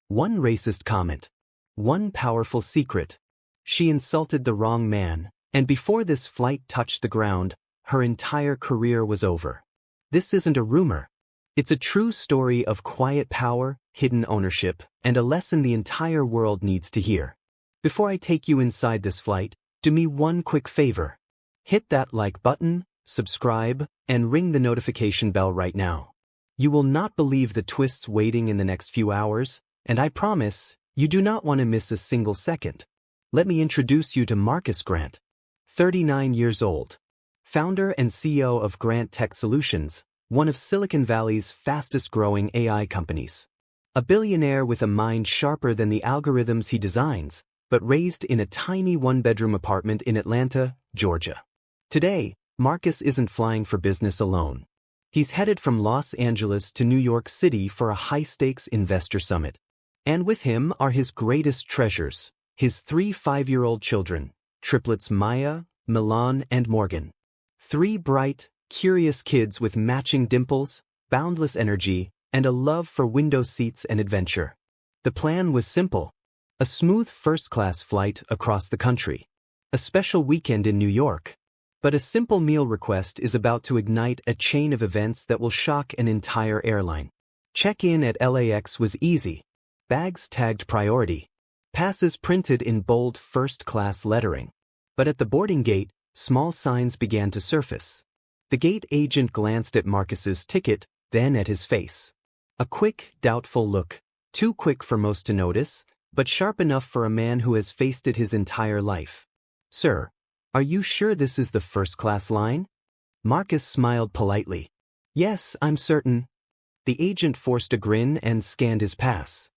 One racist comment. One powerful secret. She insulted the wrong man, and before this flight touched the ground, her entire career was over. This isn't a rumor. It's a true story of quiet power, hidden ownership, and a lesson the entire world needs to hear. Before I take you inside this flight, do me one quick favor. Hit that like button, subscribe, and ring the notification bell right now. You will not believe the twists waiting in the next few hours, and I promise, you do not want to miss a single second. Let me introduce you to Marcus Grant. 39 years old. Founder and CEO of Grant Tech Solutions, one of Silicon Valley's fastest-growing AI companies. A billionaire with a mind sharper than the algorithms he designs, but raised in a tiny one-bedroom apartment in Atlanta, Georgia. Today, Marcus isn't flying for business alone. He's headed from Los Angeles to New York City for a high-stakes investor summit. And with him are his greatest treasures, his 3 5-year-old children, triplets Maya, Milan, and Morgan. 3 bright, curious kids with matching dimples, boundless energy, and a love for window seats and adventure. The plan was simple. A smooth first-class flight across the country. A special weekend in New York. But a simple meal request is about to ignite a chain of events that will shock an entire airline. Check-in at LAX was easy. Bags tagged priority. Passes printed in bold first-class lettering. But at the boarding gate, small signs began to surface. The gate agent glanced at Marcus's ticket, then at his face. A quick, doubtful look. Too quick for most to notice, but sharp enough for a man who has faced it his entire life. "Sir, are you sure this is the first-class line?" Marcus smiled politely. "Yes, I'm certain." The agent forced a grin and scanned his pass.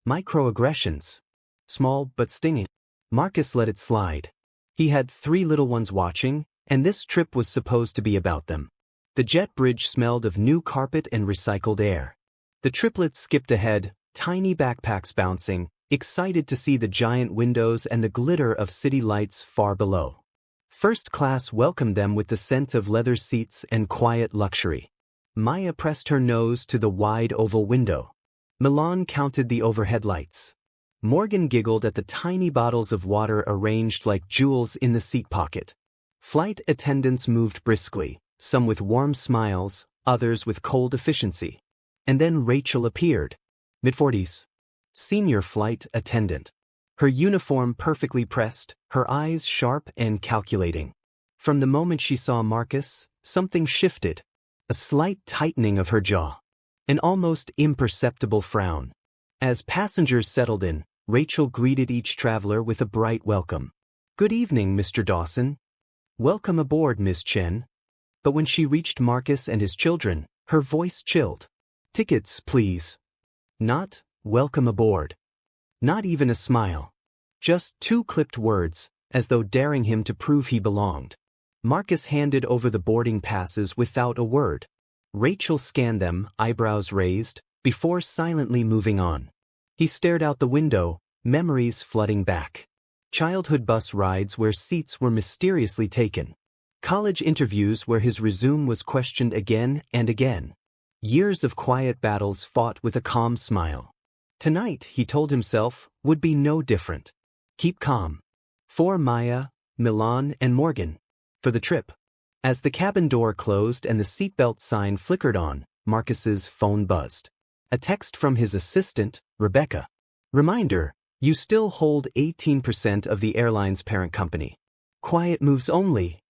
Microaggressions. Small but stinging. Marcus let it slide. He had 3 little ones watching, and this trip was supposed to be about them. The jet bridge smelled of new carpet and recycled air. The triplets skipped ahead, tiny backpacks bouncing, excited to see the giant windows and the glitter of city lights far below. First class welcomed them with the scent of leather seats and quiet luxury. Maya pressed her nose to the wide oval window. Milan counted the overhead lights. Morgan giggled at the tiny bottles of water arranged like jewels in the seat pocket. Flight attendants moved briskly, some with warm smiles, others with cold efficiency. And then Rachel appeared. Mid-40s. Senior flight attendant. Her uniform perfectly pressed, her eyes sharp and calculating. From the moment she saw Marcus, something shifted. A slight tightening of her jaw. An almost imperceptible frown. As passengers settled in, Rachel greeted each traveler with a bright welcome. "Good evening, Mr. Dawson." "Welcome aboard, Ms. Chen." But when she reached Marcus and his children, her voice chilled. "Tickets, please." Not, "Welcome aboard." Not even a smile. Just 2 clipped words, as though daring him to prove he belonged. Marcus handed over the boarding passes without a word. Rachel scanned them, eyebrows raised, before silently moving on. He stared out the window, memories flooding back. Childhood bus rides where seats were mysteriously taken. College interviews where his resume was questioned again and again. Years of quiet battles fought with a calm smile. Tonight, he told himself, would be no different. Keep calm. For Maya, Milan, and Morgan. For the trip. As the cabin door closed and the seatbelt sign flickered on, Marcus's phone buzzed. A text from his assistant, Rebecca. Reminder, you still hold 18% of the airline's parent company. Quiet moves only.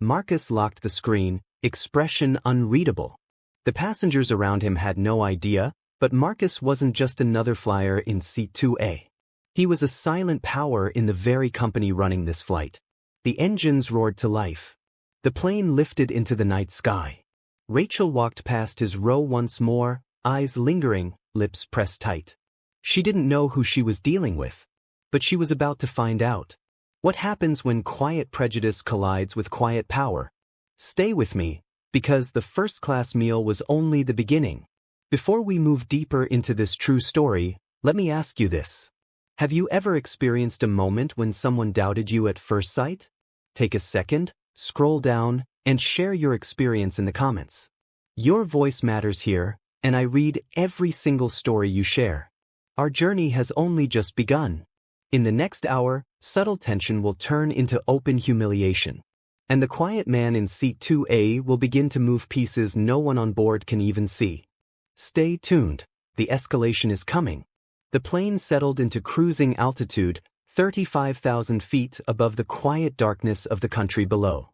Marcus locked the screen, expression unreadable. The passengers around him had no idea, but Marcus wasn't just another flyer in seat 2A. He was a silent power in the very company running this flight. The engines roared to life. The plane lifted into the night sky. Rachel walked past his row once more, eyes lingering, lips pressed tight. She didn't know who she was dealing with. But she was about to find out. What happens when quiet prejudice collides with quiet power? Stay with me, because the first-class meal was only the beginning. Before we move deeper into this true story, let me ask you this. Have you ever experienced a moment when someone doubted you at first sight? Take a second, scroll down, and share your experience in the comments. Your voice matters here, and I read every single story you share. Our journey has only just begun. In the next hour, subtle tension will turn into open humiliation. And the quiet man in seat 2A will begin to move pieces no one on board can even see. Stay tuned. The escalation is coming. The plane settled into cruising altitude, 35,000 feet above the quiet darkness of the country below.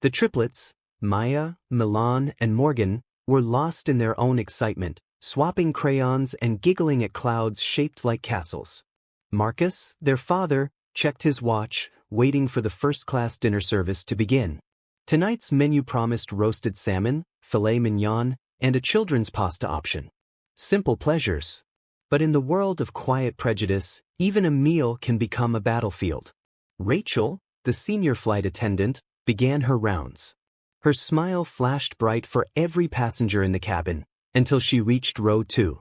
The triplets, Maya, Milan, and Morgan, were lost in their own excitement, swapping crayons and giggling at clouds shaped like castles. Marcus, their father, checked his watch, waiting for the first-class dinner service to begin. Tonight's menu promised roasted salmon, filet mignon, and a children's pasta option. Simple pleasures. But in the world of quiet prejudice, even a meal can become a battlefield. Rachel, the senior flight attendant, began her rounds. Her smile flashed bright for every passenger in the cabin, until she reached row 2.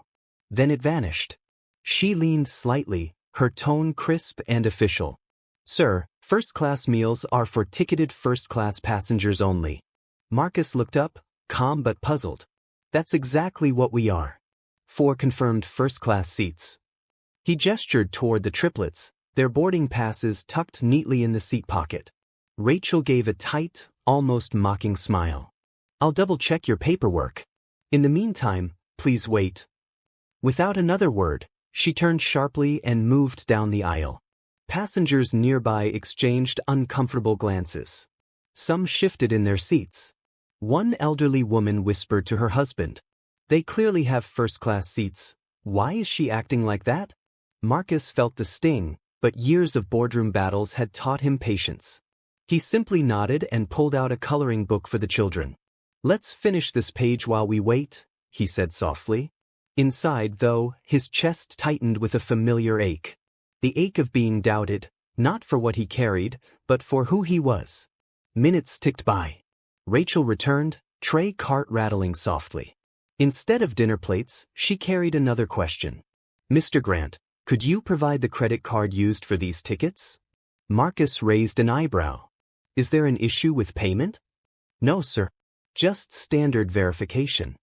Then it vanished. She leaned slightly, her tone crisp and official. "Sir, first-class meals are for ticketed first-class passengers only." Marcus looked up, calm but puzzled. "That's exactly what we are. 4 confirmed first-class seats." He gestured toward the triplets, their boarding passes tucked neatly in the seat pocket. Rachel gave a tight, almost mocking smile. "I'll double-check your paperwork. In the meantime, please wait." Without another word, she turned sharply and moved down the aisle. Passengers nearby exchanged uncomfortable glances. Some shifted in their seats. One elderly woman whispered to her husband, "They clearly have first-class seats. Why is she acting like that?" Marcus felt the sting, but years of boardroom battles had taught him patience. He simply nodded and pulled out a coloring book for the children. "Let's finish this page while we wait," he said softly. Inside, though, his chest tightened with a familiar ache. The ache of being doubted, not for what he carried, but for who he was. Minutes ticked by. Rachel returned, tray cart rattling softly. Instead of dinner plates, she carried another question. "Mr. Grant, could you provide the credit card used for these tickets?" Marcus raised an eyebrow. "Is there an issue with payment?" "No, sir. Just standard verification."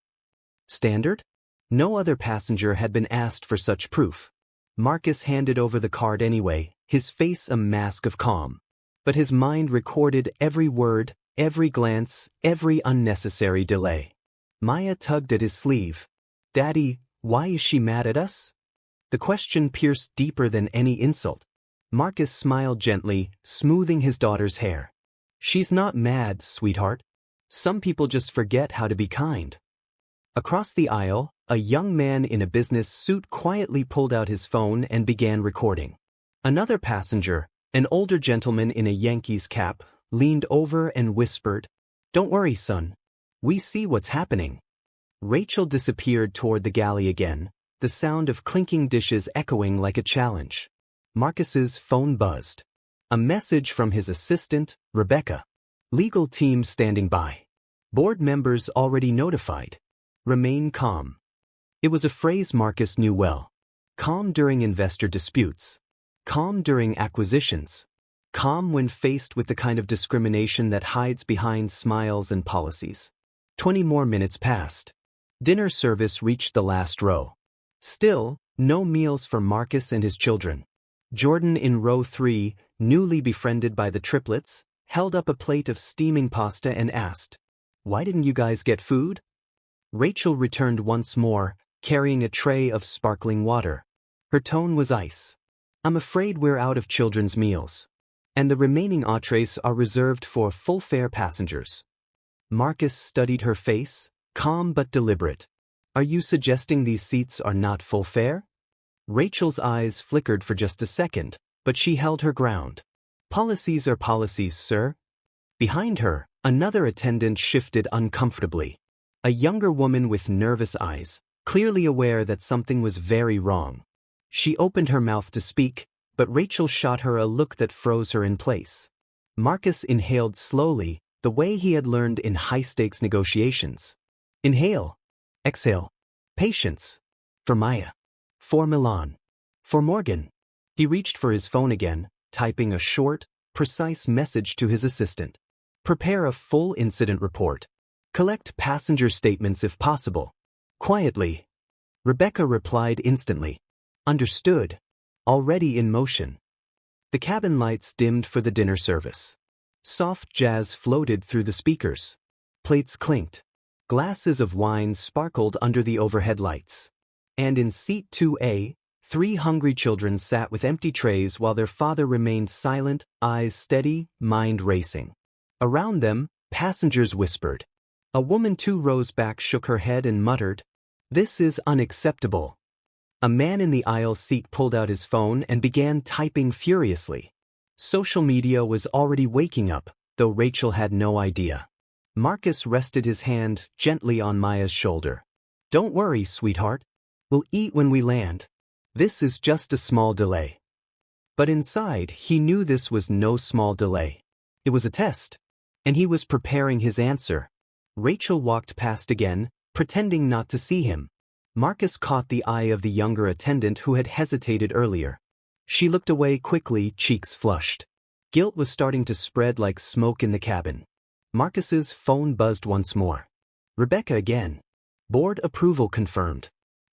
Standard? No other passenger had been asked for such proof. Marcus handed over the card anyway, his face a mask of calm. But his mind recorded every word, every glance, every unnecessary delay. Maya tugged at his sleeve. "Daddy, why is she mad at us?" The question pierced deeper than any insult. Marcus smiled gently, smoothing his daughter's hair. "She's not mad, sweetheart. Some people just forget how to be kind." Across the aisle, a young man in a business suit quietly pulled out his phone and began recording. Another passenger, an older gentleman in a Yankees cap, leaned over and whispered, "Don't worry, son. We see what's happening." Rachel disappeared toward the galley again, the sound of clinking dishes echoing like a challenge. Marcus's phone buzzed. A message from his assistant, Rebecca. "Legal team standing by. Board members already notified. Remain calm." It was a phrase Marcus knew well. Calm during investor disputes. Calm during acquisitions. Calm when faced with the kind of discrimination that hides behind smiles and policies. 20 more minutes passed. Dinner service reached the last row. Still, no meals for Marcus and his children. Jordan in row 3, newly befriended by the triplets, held up a plate of steaming pasta and asked, "Why didn't you guys get food?" Rachel returned once more, carrying a tray of sparkling water. Her tone was ice. "I'm afraid we're out of children's meals. And the remaining entrees are reserved for full-fare passengers." Marcus studied her face, calm but deliberate. "Are you suggesting these seats are not full fare?" Rachel's eyes flickered for just a second, but she held her ground. "Policies are policies, sir." Behind her, another attendant shifted uncomfortably. A younger woman with nervous eyes, clearly aware that something was very wrong. She opened her mouth to speak, but Rachel shot her a look that froze her in place. Marcus inhaled slowly, the way he had learned in high-stakes negotiations. Inhale. Exhale. Patience. For Maya. For Milan. For Morgan. He reached for his phone again, typing a short, precise message to his assistant. "Prepare a full incident report. Collect passenger statements if possible." Quietly. Rebecca replied instantly. Understood. Already in motion. The cabin lights dimmed for the dinner service. Soft jazz floated through the speakers. Plates clinked. Glasses of wine sparkled under the overhead lights. And in seat 2A, 3 hungry children sat with empty trays while their father remained silent, eyes steady, mind racing. Around them, passengers whispered. A woman 2 rows back shook her head and muttered, "This is unacceptable." A man in the aisle seat pulled out his phone and began typing furiously. Social media was already waking up, though Rachel had no idea. Marcus rested his hand gently on Maya's shoulder. "Don't worry, sweetheart. We'll eat when we land. This is just a small delay." But inside, he knew this was no small delay. It was a test. And he was preparing his answer. Rachel walked past again, pretending not to see him. Marcus caught the eye of the younger attendant who had hesitated earlier. She looked away quickly, cheeks flushed. Guilt was starting to spread like smoke in the cabin. Marcus's phone buzzed once more. Rebecca again. Board approval confirmed.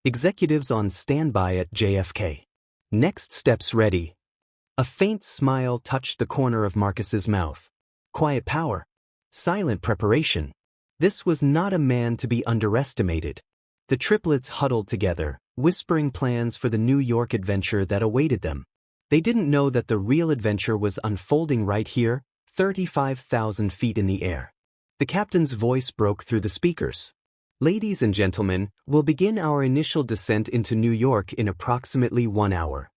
Executives on standby at JFK. Next steps ready. A faint smile touched the corner of Marcus's mouth. Quiet power. Silent preparation. This was not a man to be underestimated. The triplets huddled together, whispering plans for the New York adventure that awaited them. They didn't know that the real adventure was unfolding right here, 35,000 feet in the air. The captain's voice broke through the speakers. "Ladies and gentlemen, we'll begin our initial descent into New York in approximately 1 hour."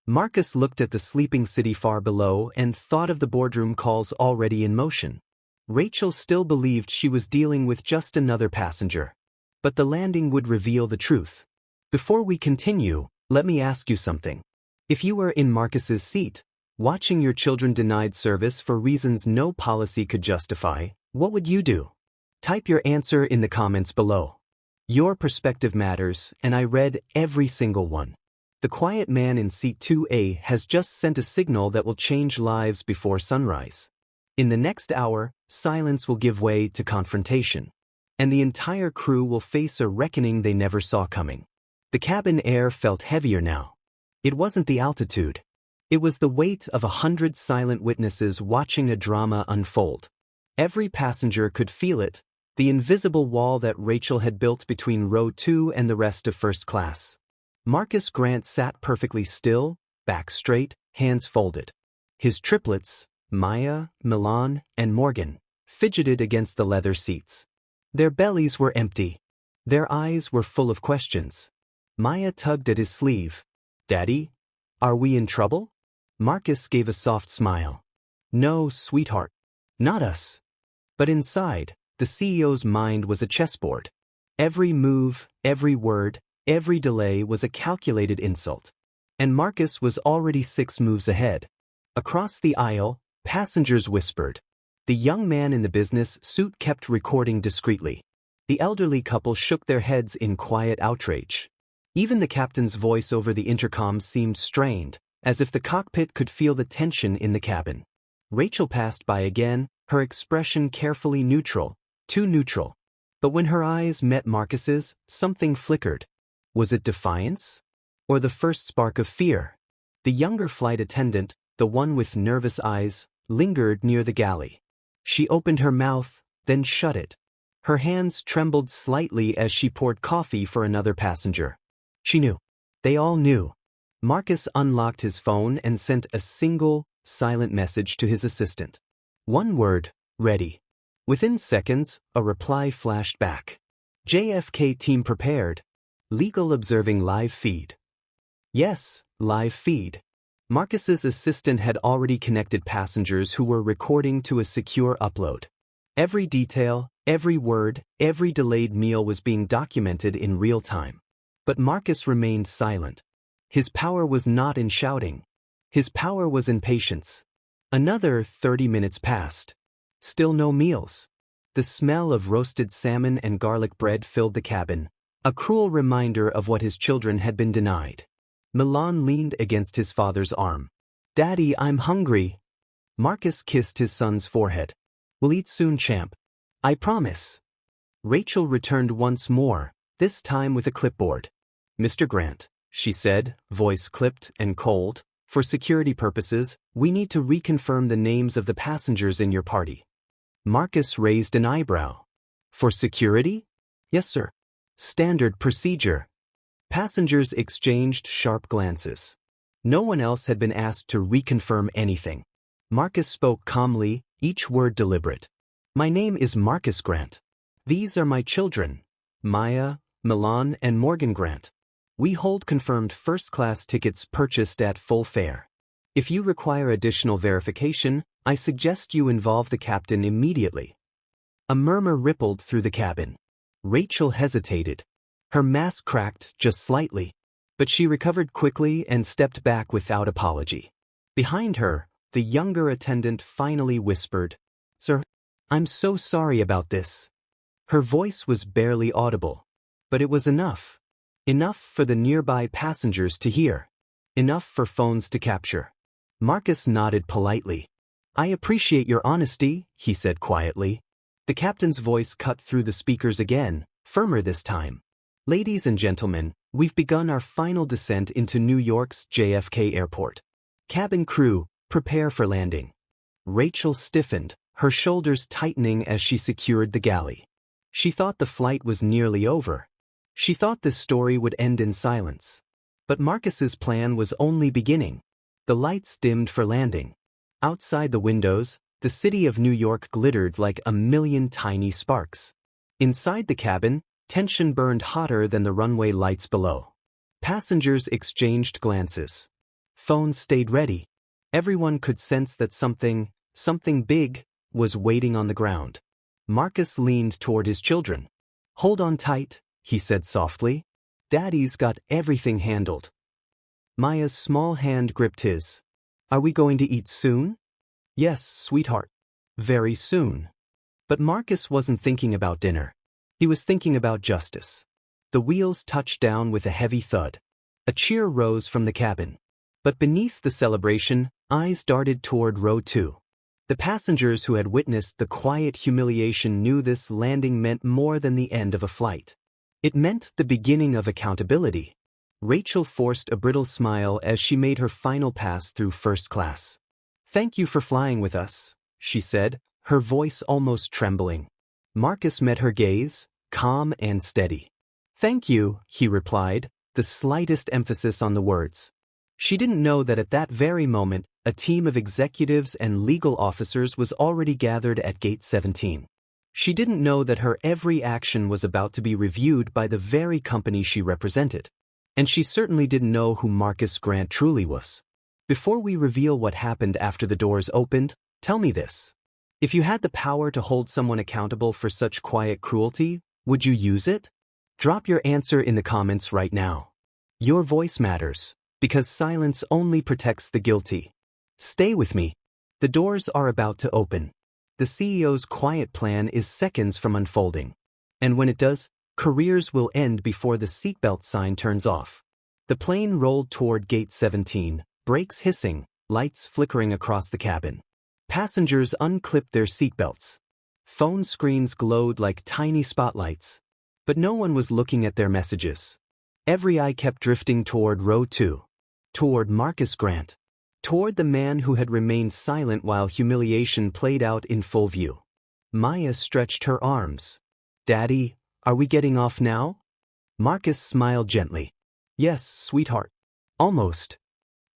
Marcus looked at the sleeping city far below and thought of the boardroom calls already in motion. Rachel still believed she was dealing with just another passenger. But the landing would reveal the truth. Before we continue, let me ask you something. If you were in Marcus's seat, watching your children denied service for reasons no policy could justify, what would you do? Type your answer in the comments below. Your perspective matters, and I read every single one. The quiet man in seat 2A has just sent a signal that will change lives before sunrise. In the next hour, silence will give way to confrontation. And the entire crew will face a reckoning they never saw coming. The cabin air felt heavier now. It wasn't the altitude. It was the weight of 100 silent witnesses watching a drama unfold. Every passenger could feel it, the invisible wall that Rachel had built between row 2 and the rest of first class. Marcus Grant sat perfectly still, back straight, hands folded. His triplets, Maya, Milan, and Morgan, fidgeted against the leather seats. Their bellies were empty. Their eyes were full of questions. Maya tugged at his sleeve. "Daddy, are we in trouble?" Marcus gave a soft smile. "No, sweetheart. Not us." But inside, the CEO's mind was a chessboard. Every move, every word, every delay was a calculated insult. And Marcus was already 6 moves ahead. Across the aisle, passengers whispered. The young man in the business suit kept recording discreetly. The elderly couple shook their heads in quiet outrage. Even the captain's voice over the intercom seemed strained, as if the cockpit could feel the tension in the cabin. Rachel passed by again, her expression carefully neutral, too neutral. But when her eyes met Marcus's, something flickered. Was it defiance? Or the first spark of fear? The younger flight attendant, the one with nervous eyes, lingered near the galley. She opened her mouth, then shut it. Her hands trembled slightly as she poured coffee for another passenger. She knew. They all knew. Marcus unlocked his phone and sent a single, silent message to his assistant. One word, ready. Within seconds, a reply flashed back. JFK team prepared. Legal observing live feed. Yes, live feed. Marcus's assistant had already connected passengers who were recording to a secure upload. Every detail, every word, every delayed meal was being documented in real time. But Marcus remained silent. His power was not in shouting. His power was in patience. Another 30 minutes passed. Still no meals. The smell of roasted salmon and garlic bread filled the cabin, a cruel reminder of what his children had been denied. Milan leaned against his father's arm. "Daddy, I'm hungry." Marcus kissed his son's forehead. "We'll eat soon, champ. I promise." Rachel returned once more, this time with a clipboard. "Mr. Grant, she said, voice clipped and cold. For security purposes, we need to reconfirm the names of the passengers in your party. Marcus raised an eyebrow. For security? Yes, sir. Standard procedure. Passengers exchanged sharp glances. No one else had been asked to reconfirm anything. Marcus spoke calmly, each word deliberate. My name is Marcus Grant. These are my children, Maya, Milan, and Morgan Grant. We hold confirmed first-class tickets purchased at full fare. If you require additional verification, I suggest you involve the captain immediately. A murmur rippled through the cabin. Rachel hesitated. Her mask cracked just slightly, but she recovered quickly and stepped back without apology. Behind her, the younger attendant finally whispered, "Sir, I'm so sorry about this." Her voice was barely audible, but it was enough. Enough for the nearby passengers to hear. Enough for phones to capture. Marcus nodded politely. "I appreciate your honesty," he said quietly. The captain's voice cut through the speakers again, firmer this time. "Ladies and gentlemen, we've begun our final descent into New York's JFK Airport. Cabin crew, prepare for landing." Rachel stiffened, her shoulders tightening as she secured the galley. She thought the flight was nearly over. She thought this story would end in silence. But Marcus's plan was only beginning. The lights dimmed for landing. Outside the windows, the city of New York glittered like a million tiny sparks. Inside the cabin, tension burned hotter than the runway lights below. Passengers exchanged glances. Phones stayed ready. Everyone could sense that something big, was waiting on the ground. Marcus leaned toward his children. "Hold on tight," he said softly. "Daddy's got everything handled." Maya's small hand gripped his. "Are we going to eat soon?" "Yes, sweetheart. Very soon." But Marcus wasn't thinking about dinner. He was thinking about justice. The wheels touched down with a heavy thud. A cheer rose from the cabin. But beneath the celebration, eyes darted toward row 2. The passengers who had witnessed the quiet humiliation knew this landing meant more than the end of a flight. It meant the beginning of accountability. Rachel forced a brittle smile as she made her final pass through first class. "Thank you for flying with us," she said, her voice almost trembling. Marcus met her gaze, calm and steady. "Thank you," he replied, the slightest emphasis on the words. She didn't know that at that very moment, a team of executives and legal officers was already gathered at Gate 17. She didn't know that her every action was about to be reviewed by the very company she represented. And she certainly didn't know who Marcus Grant truly was. Before we reveal what happened after the doors opened, tell me this. If you had the power to hold someone accountable for such quiet cruelty, would you use it? Drop your answer in the comments right now. Your voice matters, because silence only protects the guilty. Stay with me. The doors are about to open. The CEO's quiet plan is seconds from unfolding. And when it does, careers will end before the seatbelt sign turns off. The plane rolled toward Gate 17, brakes hissing, lights flickering across the cabin. Passengers unclipped their seatbelts. Phone screens glowed like tiny spotlights. But no one was looking at their messages. Every eye kept drifting toward row 2. Toward Marcus Grant. Toward the man who had remained silent while humiliation played out in full view. Maya stretched her arms. "Daddy, are we getting off now?" Marcus smiled gently. "Yes, sweetheart. Almost."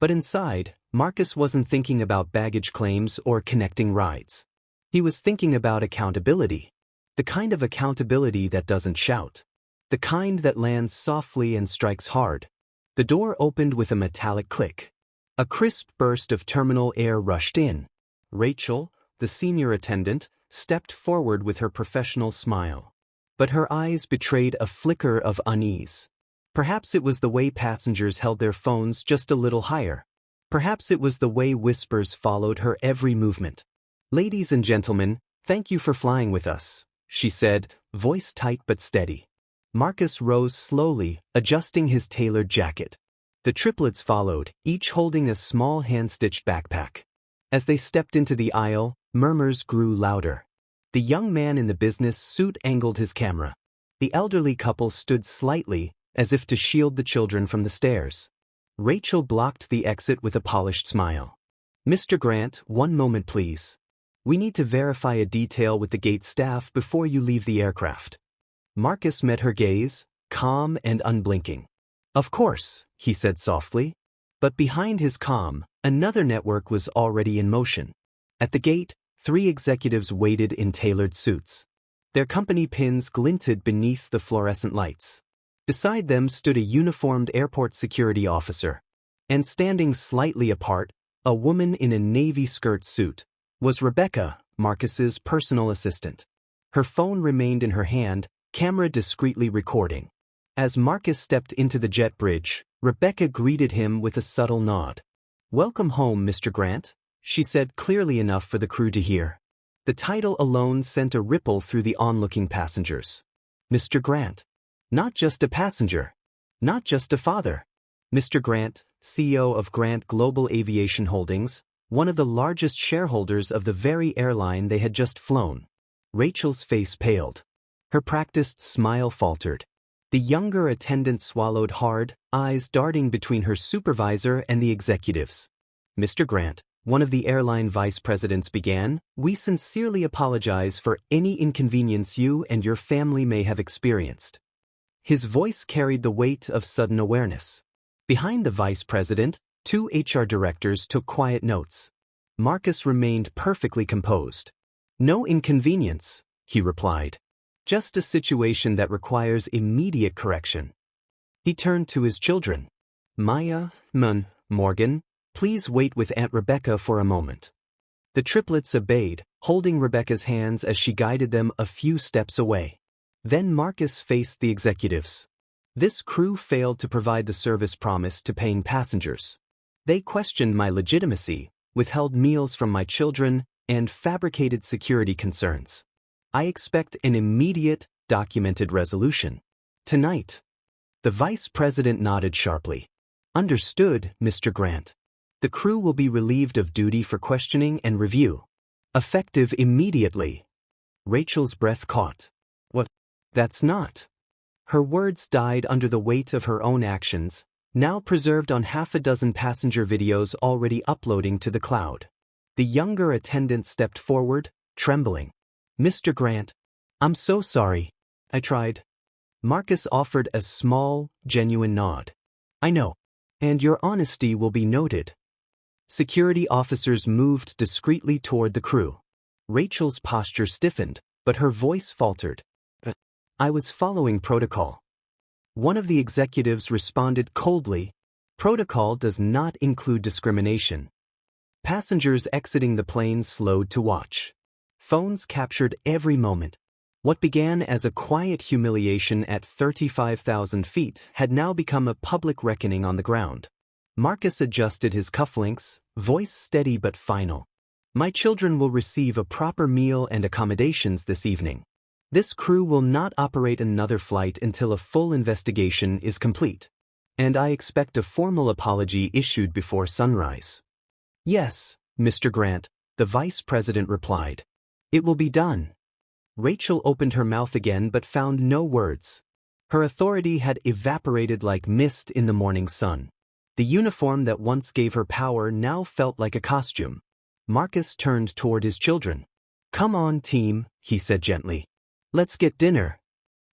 But inside, Marcus wasn't thinking about baggage claims or connecting rides. He was thinking about accountability. The kind of accountability that doesn't shout. The kind that lands softly and strikes hard. The door opened with a metallic click. A crisp burst of terminal air rushed in. Rachel, the senior attendant, stepped forward with her professional smile. But her eyes betrayed a flicker of unease. Perhaps it was the way passengers held their phones just a little higher. Perhaps it was the way whispers followed her every movement. "Ladies and gentlemen, thank you for flying with us," she said, voice tight but steady. Marcus rose slowly, adjusting his tailored jacket. The triplets followed, each holding a small hand-stitched backpack. As they stepped into the aisle, murmurs grew louder. The young man in the business suit angled his camera. The elderly couple stood slightly, as if to shield the children from the stairs. Rachel blocked the exit with a polished smile. "Mr. Grant, one moment please. We need to verify a detail with the gate staff before you leave the aircraft." Marcus met her gaze, calm and unblinking. "Of course," he said softly. But behind his calm, another network was already in motion. At the gate, 3 executives waited in tailored suits. Their company pins glinted beneath the fluorescent lights. Beside them stood a uniformed airport security officer. And standing slightly apart, a woman in a navy skirt suit, was Rebecca, Marcus's personal assistant. Her phone remained in her hand, camera discreetly recording. As Marcus stepped into the jet bridge, Rebecca greeted him with a subtle nod. "Welcome home, Mr. Grant," she said clearly enough for the crew to hear. The title alone sent a ripple through the onlooking passengers. Mr. Grant. Not just a passenger. Not just a father. Mr. Grant, CEO of Grant Global Aviation Holdings, one of the largest shareholders of the very airline they had just flown. Rachel's face paled. Her practiced smile faltered. The younger attendant swallowed hard, eyes darting between her supervisor and the executives. "Mr. Grant," one of the airline vice presidents began, "we sincerely apologize for any inconvenience you and your family may have experienced." His voice carried the weight of sudden awareness. Behind the vice president, 2 HR directors took quiet notes. Marcus remained perfectly composed. "No inconvenience," he replied. "Just a situation that requires immediate correction." He turned to his children. "Maya, Morgan, please wait with Aunt Rebecca for a moment." The triplets obeyed, holding Rebecca's hands as she guided them a few steps away. Then Marcus faced the executives. "This crew failed to provide the service promised to paying passengers. They questioned my legitimacy, withheld meals from my children, and fabricated security concerns. I expect an immediate, documented resolution. Tonight." The vice president nodded sharply. "Understood, Mr. Grant. The crew will be relieved of duty for questioning and review. Effective immediately." Rachel's breath caught. "What? That's not." Her words died under the weight of her own actions, now preserved on 6 passenger videos already uploading to the cloud. The younger attendant stepped forward, trembling. "Mr. Grant, I'm so sorry. I tried." Marcus offered a small, genuine nod. "I know. And your honesty will be noted." Security officers moved discreetly toward the crew. Rachel's posture stiffened, but her voice faltered. "I was following protocol." One of the executives responded coldly, "Protocol does not include discrimination." Passengers exiting the plane slowed to watch. Phones captured every moment. What began as a quiet humiliation at 35,000 feet had now become a public reckoning on the ground. Marcus adjusted his cufflinks, voice steady but final. "My children will receive a proper meal and accommodations this evening. This crew will not operate another flight until a full investigation is complete. And I expect a formal apology issued before sunrise." "Yes, Mr. Grant," the vice president replied. "It will be done." Rachel opened her mouth again but found no words. Her authority had evaporated like mist in the morning sun. The uniform that once gave her power now felt like a costume. Marcus turned toward his children. "Come on, team," he said gently. "Let's get dinner."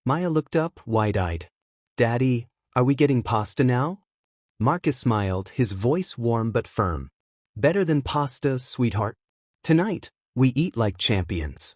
Maya looked up, wide-eyed. "Daddy, are we getting pasta now?" Marcus smiled, his voice warm but firm. "Better than pasta, sweetheart. Tonight, we eat like champions."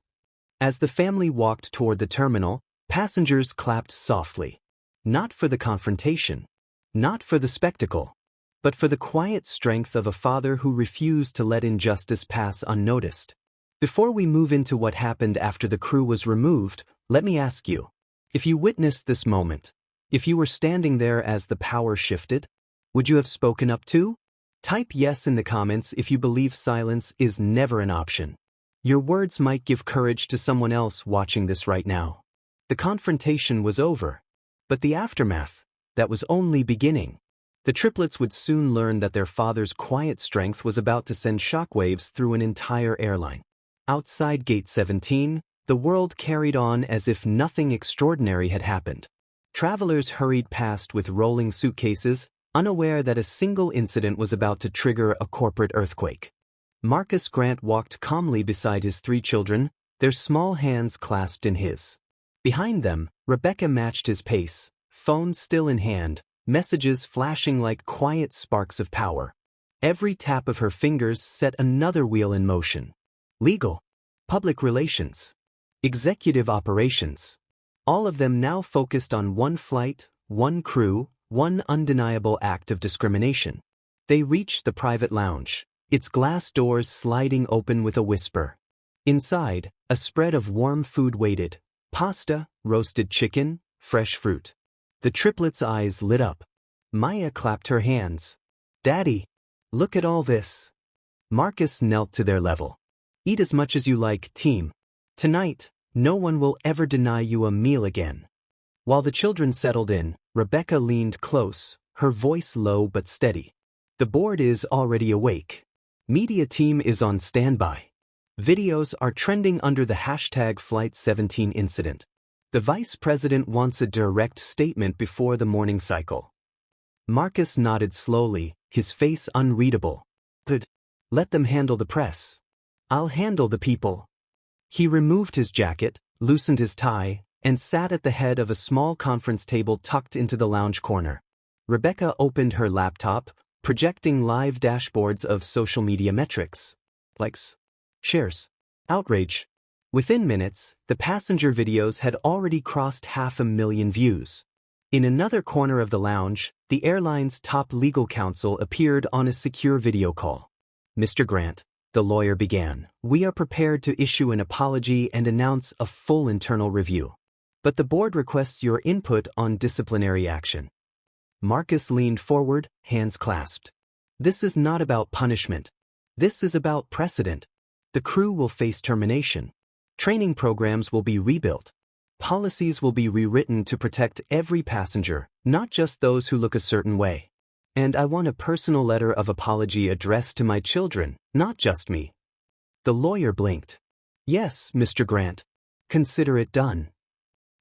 As the family walked toward the terminal, passengers clapped softly. Not for the confrontation, not for the spectacle, but for the quiet strength of a father who refused to let injustice pass unnoticed. Before we move into what happened after the crew was removed, let me ask you, if you witnessed this moment, if you were standing there as the power shifted, would you have spoken up too? Type yes in the comments if you believe silence is never an option. Your words might give courage to someone else watching this right now. The confrontation was over, but the aftermath, that was only beginning. The triplets would soon learn that their father's quiet strength was about to send shockwaves through an entire airline. Outside Gate 17, the world carried on as if nothing extraordinary had happened. Travelers hurried past with rolling suitcases, unaware that a single incident was about to trigger a corporate earthquake. Marcus Grant walked calmly beside his 3 children, their small hands clasped in his. Behind them, Rebecca matched his pace, phone still in hand, messages flashing like quiet sparks of power. Every tap of her fingers set another wheel in motion. Legal, public relations, executive operations. All of them now focused on one flight, one crew, one undeniable act of discrimination. They reached the private lounge, its glass doors sliding open with a whisper. Inside, a spread of warm food waited: pasta, roasted chicken, fresh fruit. The triplets' eyes lit up. Maya clapped her hands. "Daddy, look at all this." Marcus knelt to their level. "Eat as much as you like, team. Tonight, no one will ever deny you a meal again." While the children settled in, Rebecca leaned close, her voice low but steady. "The board is already awake. Media team is on standby. Videos are trending under the hashtag Flight 17 incident. The vice president wants a direct statement before the morning cycle." Marcus nodded slowly, his face unreadable. "Good. Let them handle the press. I'll handle the people." He removed his jacket, loosened his tie, and sat at the head of a small conference table tucked into the lounge corner. Rebecca opened her laptop, projecting live dashboards of social media metrics. Likes, shares, outrage. Within minutes, the passenger videos had already crossed 500,000 views. In another corner of the lounge, the airline's top legal counsel appeared on a secure video call. "Mr. Grant," the lawyer began, "we are prepared to issue an apology and announce a full internal review. But the board requests your input on disciplinary action." Marcus leaned forward, hands clasped. "This is not about punishment. This is about precedent. The crew will face termination. Training programs will be rebuilt. Policies will be rewritten to protect every passenger, not just those who look a certain way. And I want a personal letter of apology addressed to my children, not just me." The lawyer blinked. "Yes, Mr. Grant. Consider it done."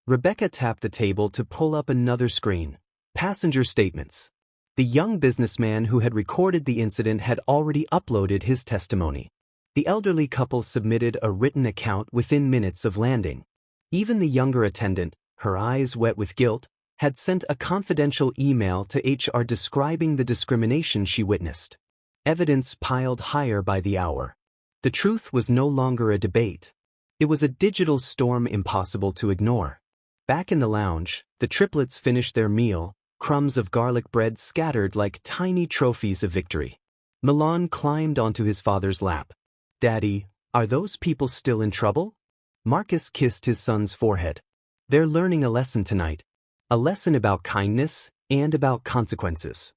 Rebecca tapped the table to pull up another screen. Passenger statements. The young businessman who had recorded the incident had already uploaded his testimony. The elderly couple submitted a written account within minutes of landing. Even the younger attendant, her eyes wet with guilt, had sent a confidential email to HR describing the discrimination she witnessed. Evidence piled higher by the hour. The truth was no longer a debate. It was a digital storm impossible to ignore. Back in the lounge, the triplets finished their meal, crumbs of garlic bread scattered like tiny trophies of victory. Milan climbed onto his father's lap. "Daddy, are those people still in trouble?" Marcus kissed his son's forehead. "They're learning a lesson tonight. A lesson about kindness and about consequences."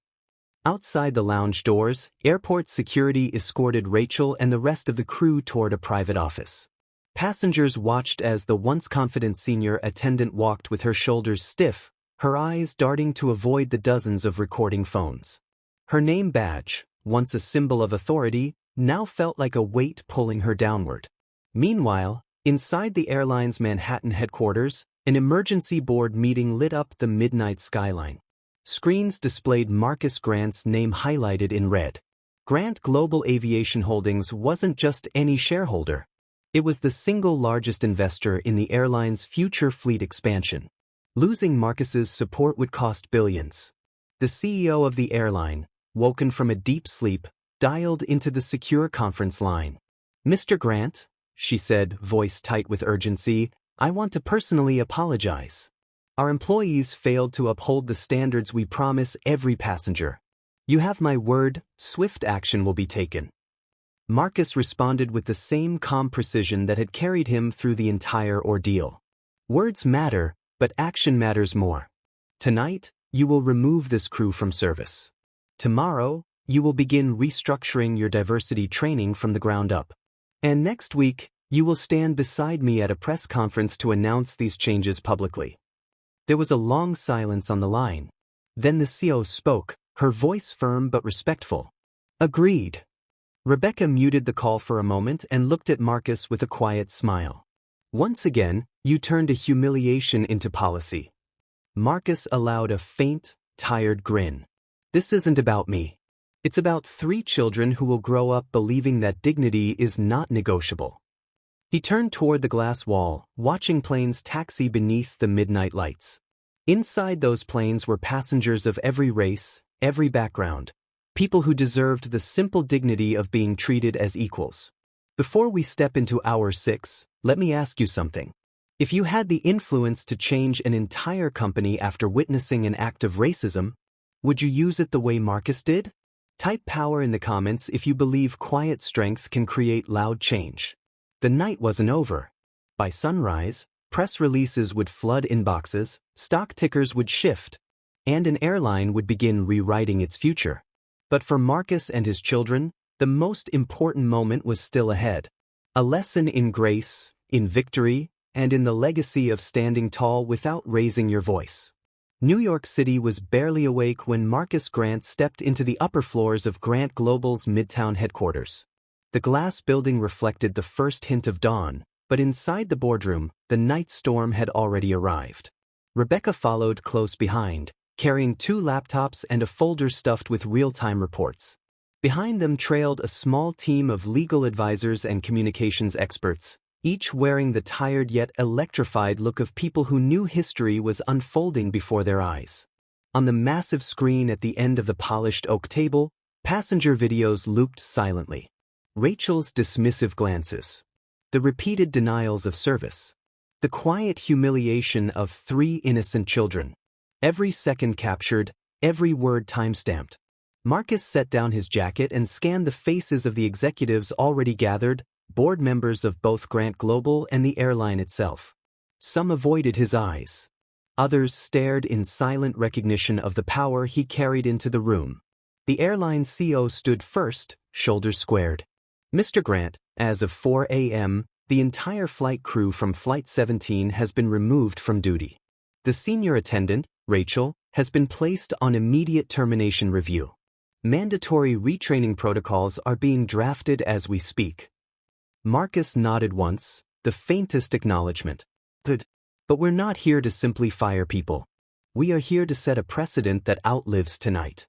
Outside the lounge doors, airport security escorted Rachel and the rest of the crew toward a private office. Passengers watched as the once confident senior attendant walked with her shoulders stiff, her eyes darting to avoid the dozens of recording phones. Her name badge, once a symbol of authority, now felt like a weight pulling her downward. Meanwhile, inside the airline's Manhattan headquarters, an emergency board meeting lit up the midnight skyline. Screens displayed Marcus Grant's name highlighted in red. Grant Global Aviation Holdings wasn't just any shareholder. It was the single largest investor in the airline's future fleet expansion. Losing Marcus's support would cost billions. The CEO of the airline, woken from a deep sleep, dialed into the secure conference line. "Mr. Grant," she said, voice tight with urgency, "I want to personally apologize. Our employees failed to uphold the standards we promise every passenger. You have my word, swift action will be taken." Marcus responded with the same calm precision that had carried him through the entire ordeal. "Words matter, but action matters more. Tonight, you will remove this crew from service. Tomorrow, you will begin restructuring your diversity training from the ground up. And next week, you will stand beside me at a press conference to announce these changes publicly." There was a long silence on the line. Then the CEO spoke, her voice firm but respectful. "Agreed." Rebecca muted the call for a moment and looked at Marcus with a quiet smile. "Once again, you turned a humiliation into policy." Marcus allowed a faint, tired grin. This isn't about me. It's about 3 children who will grow up believing that dignity is not negotiable. He turned toward the glass wall, watching planes taxi beneath the midnight lights. Inside those planes were passengers of every race, every background, people who deserved the simple dignity of being treated as equals. Before we step into hour 6, let me ask you something. If you had the influence to change an entire company after witnessing an act of racism, would you use it the way Marcus did? Type power in the comments if you believe quiet strength can create loud change. The night wasn't over. By sunrise, press releases would flood inboxes, stock tickers would shift, and an airline would begin rewriting its future. But for Marcus and his children, the most important moment was still ahead. A lesson in grace, in victory, and in the legacy of standing tall without raising your voice. New York City was barely awake when Marcus Grant stepped into the upper floors of Grant Global's Midtown headquarters. The glass building reflected the first hint of dawn, but inside the boardroom, the night storm had already arrived. Rebecca followed close behind, carrying 2 laptops and a folder stuffed with real-time reports. Behind them trailed a small team of legal advisors and communications experts, each wearing the tired yet electrified look of people who knew history was unfolding before their eyes. On the massive screen at the end of the polished oak table, passenger videos looped silently. Rachel's dismissive glances, the repeated denials of service, the quiet humiliation of 3 innocent children. Every second captured, every word time-stamped. Marcus set down his jacket and scanned the faces of the executives already gathered, board members of both Grant Global and the airline itself. Some avoided his eyes. Others stared in silent recognition of the power he carried into the room. The airline CEO stood first, shoulders squared. Mr. Grant, as of 4 a.m., the entire flight crew from Flight 17 has been removed from duty. The senior attendant, Rachel, has been placed on immediate termination review. Mandatory retraining protocols are being drafted as we speak. Marcus nodded once, the faintest acknowledgement. But we're not here to simply fire people. We are here to set a precedent that outlives tonight.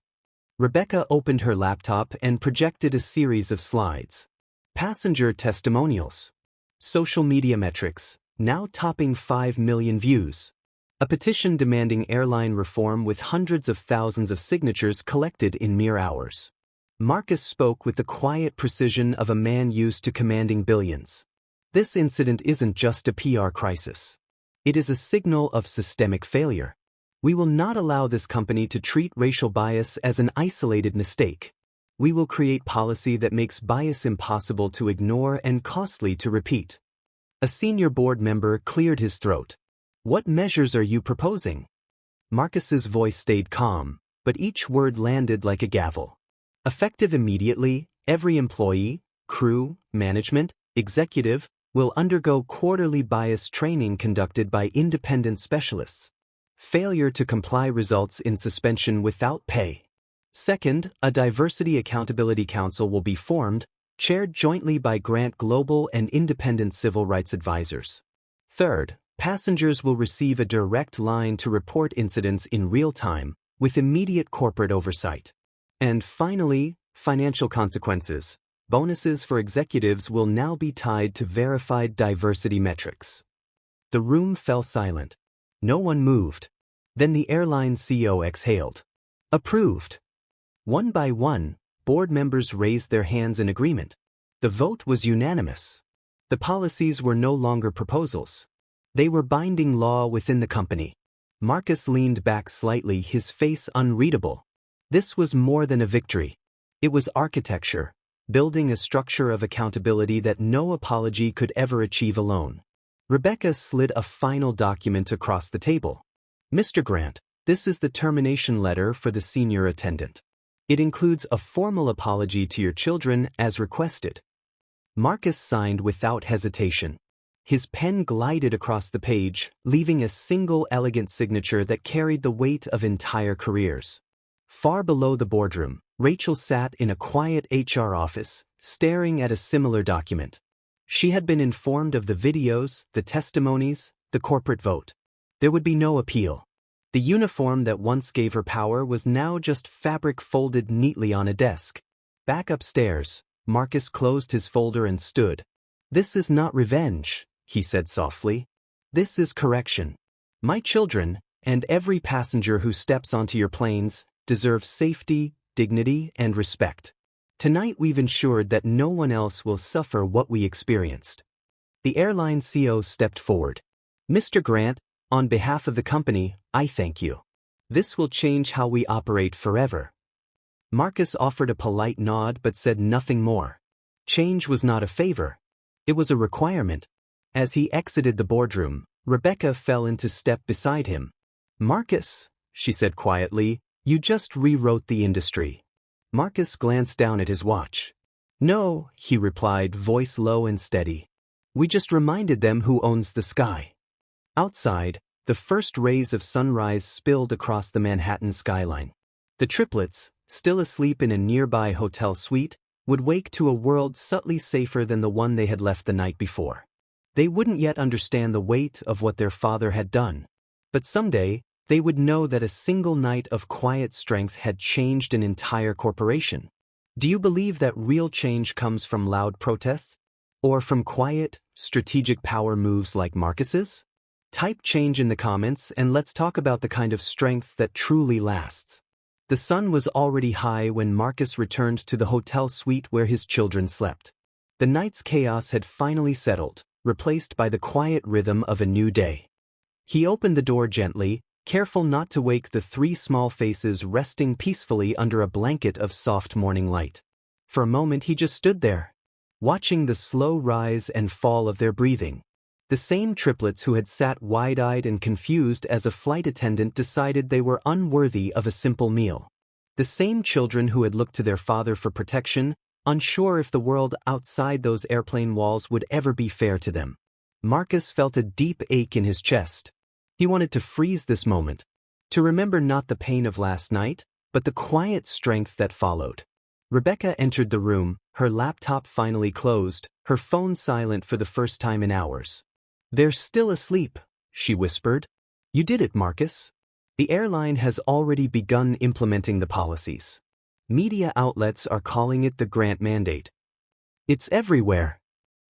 Rebecca opened her laptop and projected a series of slides. Passenger testimonials. Social media metrics, now topping 5 million views. A petition demanding airline reform with hundreds of thousands of signatures collected in mere hours. Marcus spoke with the quiet precision of a man used to commanding billions. This incident isn't just a PR crisis. It is a signal of systemic failure. We will not allow this company to treat racial bias as an isolated mistake. We will create policy that makes bias impossible to ignore and costly to repeat. A senior board member cleared his throat. What measures are you proposing? Marcus's voice stayed calm, but each word landed like a gavel. Effective immediately, every employee, crew, management, executive, will undergo quarterly bias training conducted by independent specialists. Failure to comply results in suspension without pay. Second, a Diversity Accountability Council will be formed, chaired jointly by Grant Global and independent civil rights advisors. Third, passengers will receive a direct line to report incidents in real time, with immediate corporate oversight. And finally, financial consequences. Bonuses for executives will now be tied to verified diversity metrics. The room fell silent. No one moved. Then the airline CEO exhaled. Approved. One by one, board members raised their hands in agreement. The vote was unanimous. The policies were no longer proposals. They were binding law within the company. Marcus leaned back slightly, his face unreadable. This was more than a victory. It was architecture, building a structure of accountability that no apology could ever achieve alone. Rebecca slid a final document across the table. Mr. Grant, this is the termination letter for the senior attendant. It includes a formal apology to your children as requested. Marcus signed without hesitation. His pen glided across the page, leaving a single elegant signature that carried the weight of entire careers. Far below the boardroom, Rachel sat in a quiet HR office, staring at a similar document. She had been informed of the videos, the testimonies, the corporate vote. There would be no appeal. The uniform that once gave her power was now just fabric folded neatly on a desk. Back upstairs, Marcus closed his folder and stood. "This is not revenge," he said softly. "This is correction. My children, and every passenger who steps onto your planes, deserve safety, dignity, and respect. Tonight we've ensured that no one else will suffer what we experienced." The airline CEO stepped forward. "Mr. Grant, on behalf of the company, I thank you. This will change how we operate forever." Marcus offered a polite nod but said nothing more. Change was not a favor. It was a requirement. As he exited the boardroom, Rebecca fell into step beside him. "Marcus," she said quietly, "you just rewrote the industry." Marcus glanced down at his watch. "No," he replied, voice low and steady. "We just reminded them who owns the sky." Outside, the first rays of sunrise spilled across the Manhattan skyline. The triplets, still asleep in a nearby hotel suite, would wake to a world subtly safer than the one they had left the night before. They wouldn't yet understand the weight of what their father had done. But someday, they would know that a single night of quiet strength had changed an entire corporation. Do you believe that real change comes from loud protests? Or from quiet, strategic power moves like Marcus's? Type change in the comments and let's talk about the kind of strength that truly lasts. The sun was already high when Marcus returned to the hotel suite where his children slept. The night's chaos had finally settled, replaced by the quiet rhythm of a new day. He opened the door gently, careful not to wake the three small faces resting peacefully under a blanket of soft morning light. For a moment he just stood there, watching the slow rise and fall of their breathing. The same triplets who had sat wide-eyed and confused as a flight attendant decided they were unworthy of a simple meal. The same children who had looked to their father for protection, unsure if the world outside those airplane walls would ever be fair to them. Marcus felt a deep ache in his chest. He wanted to freeze this moment, to remember not the pain of last night, but the quiet strength that followed. Rebecca entered the room, her laptop finally closed, her phone silent for the first time in hours. "They're still asleep," she whispered. "You did it, Marcus. The airline has already begun implementing the policies. Media outlets are calling it the Grant Mandate. It's everywhere."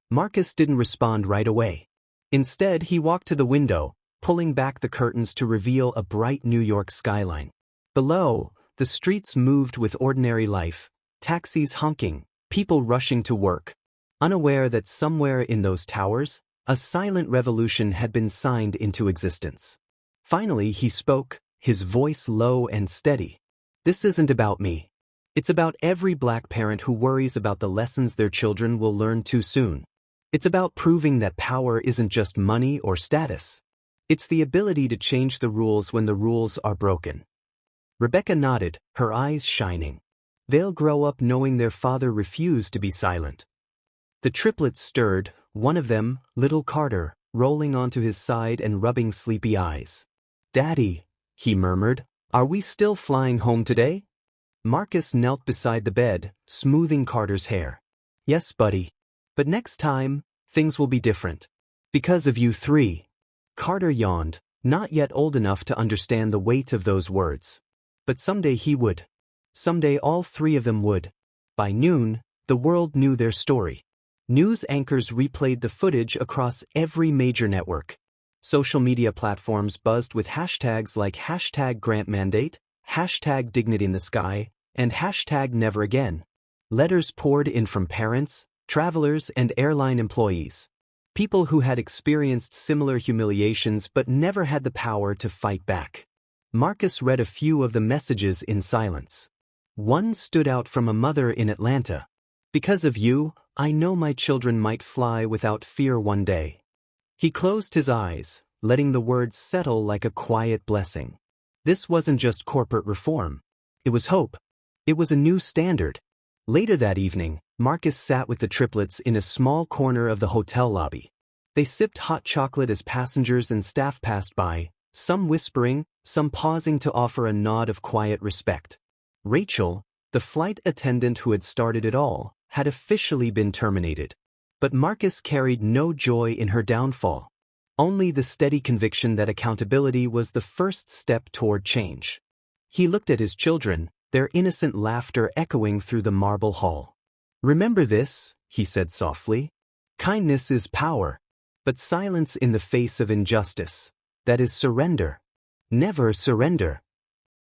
Marcus didn't respond right away. Instead, he walked to the window, pulling back the curtains to reveal a bright New York skyline. Below, the streets moved with ordinary life, taxis honking, people rushing to work, unaware that somewhere in those towers, a silent revolution had been signed into existence. Finally, he spoke, his voice low and steady. "This isn't about me. It's about every black parent who worries about the lessons their children will learn too soon. It's about proving that power isn't just money or status. It's the ability to change the rules when the rules are broken." Rebecca nodded, her eyes shining. They'll grow up knowing their father refused to be silent. The triplets stirred, one of them, little Carter, rolling onto his side and rubbing sleepy eyes. "Daddy," he murmured, "are we still flying home today?" Marcus knelt beside the bed, smoothing Carter's hair. "Yes, buddy. But next time, things will be different. Because of you three." Carter yawned, not yet old enough to understand the weight of those words. But someday he would. Someday all three of them would. By noon, the world knew their story. News anchors replayed the footage across every major network. Social media platforms buzzed with hashtags like #GrantMandate, #DignityInTheSky, and #NeverAgain. Letters poured in from parents, travelers, and airline employees. People who had experienced similar humiliations but never had the power to fight back. Marcus read a few of the messages in silence. One stood out from a mother in Atlanta. "Because of you, I know my children might fly without fear one day." He closed his eyes, letting the words settle like a quiet blessing. This wasn't just corporate reform. It was hope. It was a new standard. Later that evening, Marcus sat with the triplets in a small corner of the hotel lobby. They sipped hot chocolate as passengers and staff passed by, some whispering, some pausing to offer a nod of quiet respect. Rachel, the flight attendant who had started it all, had officially been terminated. But Marcus carried no joy in her downfall. only the steady conviction that accountability was the first step toward change. He looked at his children, their innocent laughter echoing through the marble hall. "Remember this," he said softly. "Kindness is power, but silence in the face of injustice, that is surrender. Never surrender."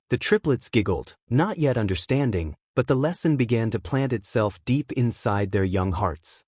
The triplets giggled, not yet understanding, but the lesson began to plant itself deep inside their young hearts.